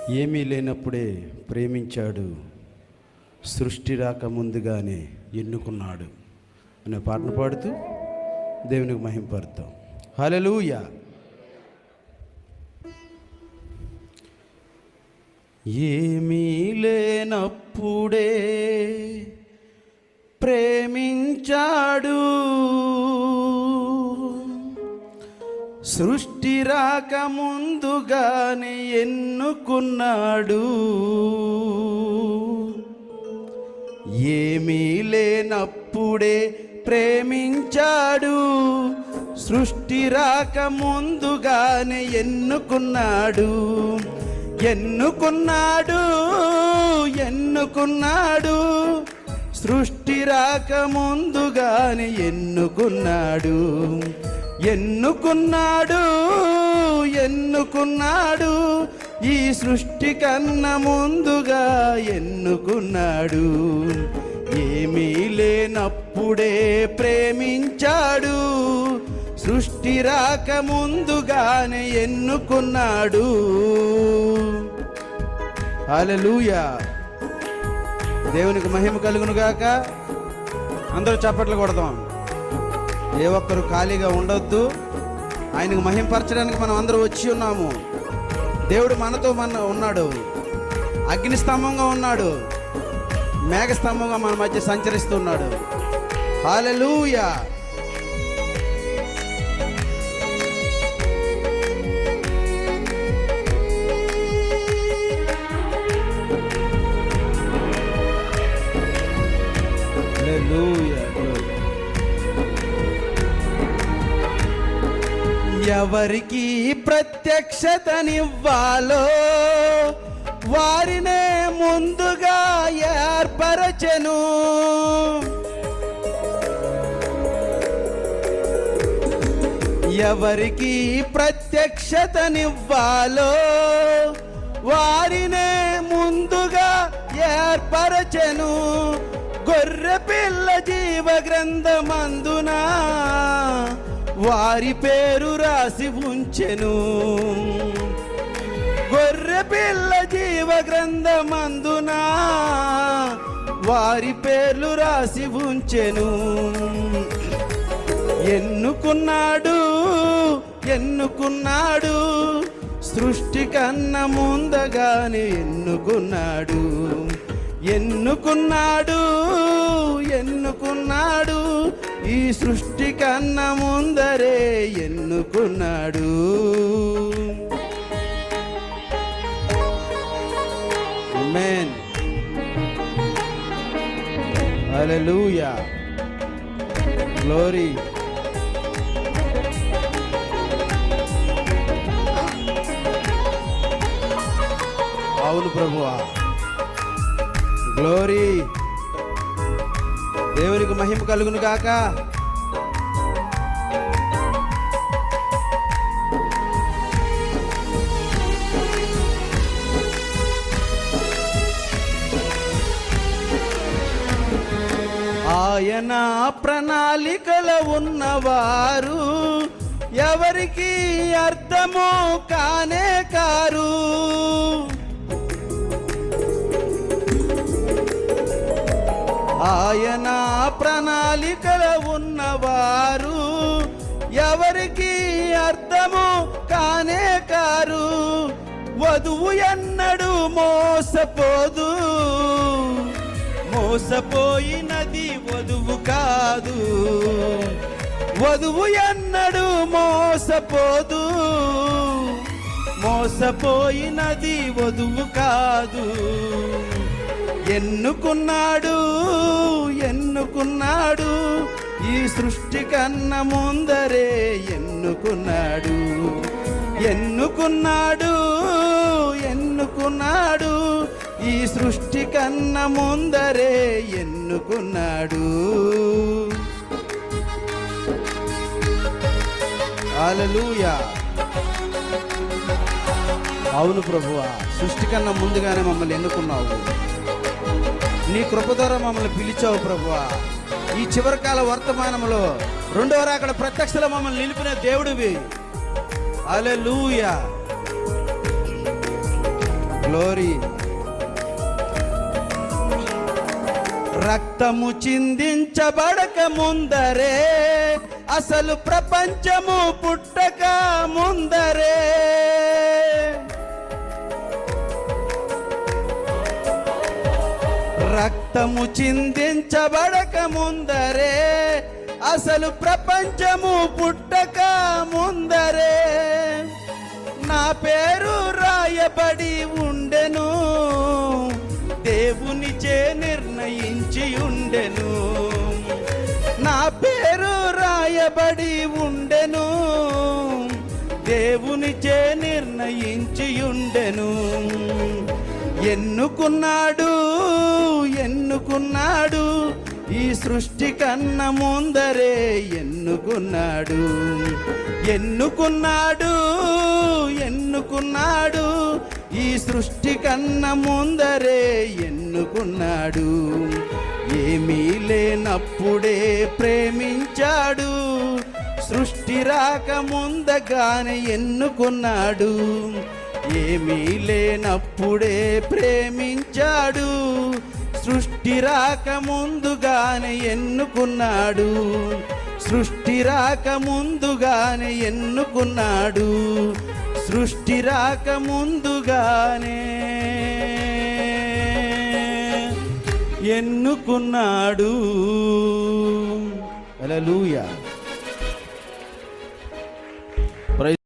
ఏమీ లేనప్పుడే ప్రేమించాడు, సృష్టి రాక ముందుగానే ఎన్నుకున్నాడు అనే పాటను పాడుతూ దేవునికి మహింపరుద్దాం. హల్లెలూయా. ఏమీ లేనప్పుడే ప్రేమించాడు, సృష్టి రాక ముందుగానే ఎన్నుకున్నాడు. ఏమీ లేనప్పుడే ప్రేమించాడు, సృష్టి రాక ముందుగానే ఎన్నుకున్నాడు. ఎన్నుకున్నాడు ఎన్నుకున్నాడు సృష్టి రాక ముందుగానే ఎన్నుకున్నాడు. ఎన్నుకున్నాడు ఎన్నుకున్నాడు ఈ సృష్టి కన్నా ముందుగా ఎన్నుకున్నాడు. ఏమీ లేనప్పుడే ప్రేమించాడు, సృష్టి రాక ముందుగానే ఎన్నుకున్నాడు. హల్లెలూయా. దేవునికి మహిమ కలుగును గాక. అందరూ చప్పట్లు కొడదాం. ఏ ఒక్కరు ఖాళీగా ఉండొద్దు. ఆయనకు మహిమపరచడానికి మనం అందరూ వచ్చి ఉన్నాము. దేవుడు మనతో ఉన్నాడు. అగ్నిస్తంభంగా ఉన్నాడు, మేఘస్తంభంగా మన మధ్య సంచరిస్తున్నాడు. హల్లెలూయా. ఎవరికి ప్రత్యక్షతనివ్వాలో వారినే ముందుగా ఏర్పరచెను. ఎవరికి ప్రత్యక్షతనివ్వాలో వారినే ముందుగా ఏర్పరచెను. గొర్రె పిల్ల జీవ గ్రంథమందున వారి పేరు రాసి ఉంచెను. గొర్రె పిల్ల జీవ గ్రంథమందున వారి పేర్లు రాసి ఉంచెను. ఎన్నుకున్నాడు ఎన్నుకున్నాడు సృష్టి కన్నా ముందుగానే ఎన్నుకున్నాడు. ఎన్నుకున్నాడు ఎన్నుకున్నాడు ఈ సృష్టి కన్నా ముందరే ఎన్నుకున్నాడు. ఆమేన్. హల్లెలూయా. గ్లోరీ. అవును ప్రభువా. గ్లోరీ. దేవునికి మహిమ కలుగును గాక. ఆయన ప్రణాళికల ఉన్నవారు ఎవరికి అర్థమో కానే కారు. ఆయన ప్రణాళికల ఉన్నవారు ఎవరికి అర్థము కానే కారు. వధువు ఎన్నడు మోసపోదు, మోసపోయినది వధువు కాదు. వధువు ఎన్నడు మోసపోదు, మోసపోయినది వధువు కాదు. ఎన్నుకున్నాడు ఎన్నుకున్నాడు ఈ సృష్టి కన్నా ముందరే ఎన్నుకున్నాడు. ఎన్నుకున్నాడు ఎన్నుకున్నాడు ఈ సృష్టి కన్నా ముందరే ఎన్నుకున్నాడు. హల్లెలూయా. అవును ప్రభువా, సృష్టి కన్నా ముందుగానే మమ్మల్ని ఎన్నుకున్నావు. నీ కృప ద్వారా మమ్మల్ని పిలిచావు ప్రభువా. ఈ చివరికాల వర్తమానంలో రెండవ రాకడ ప్రత్యక్షలో మమ్మల్ని నిలిపిన దేవుడివి. హల్లెలూయా. గ్లోరీ. రక్తము చిందించబడక ముందరే, అసలు ప్రపంచము పుట్టక ముందరే, రక్తము చిందించబడక ముందరే, అసలు ప్రపంచము పుట్టక ముందరే, నా పేరు రాయబడి ఉండెను, దేవునిచే నిర్ణయించి ఉండెను. నా పేరు రాయబడి ఉండెను, దేవునిచే నిర్ణయించి ఉండెను. ఎన్నుకున్నాడు ఎన్నుకున్నాడు, ఈ సృష్టి కన్న ముందరే ఎన్నుకున్నాడు. ఎన్నుకున్నాడు ఎన్నుకున్నాడు, ఈ సృష్టి కన్న ముందరే ఎన్నుకున్నాడు. ఏమీ లేనప్పుడే ప్రేమించాడు, సృష్టి రాక ముందగానే ఎన్నుకున్నాడు. ఏమీ లేనప్పుడే ప్రేమించాడు, సృష్టి రాక ముందుగానే ఎన్నుకున్నాడు. సృష్టి రాక ముందుగానే ఎన్నుకున్నాడు. సృష్టి రాక ముందుగానే ఎన్నుకున్నాడు. హల్లెలూయా.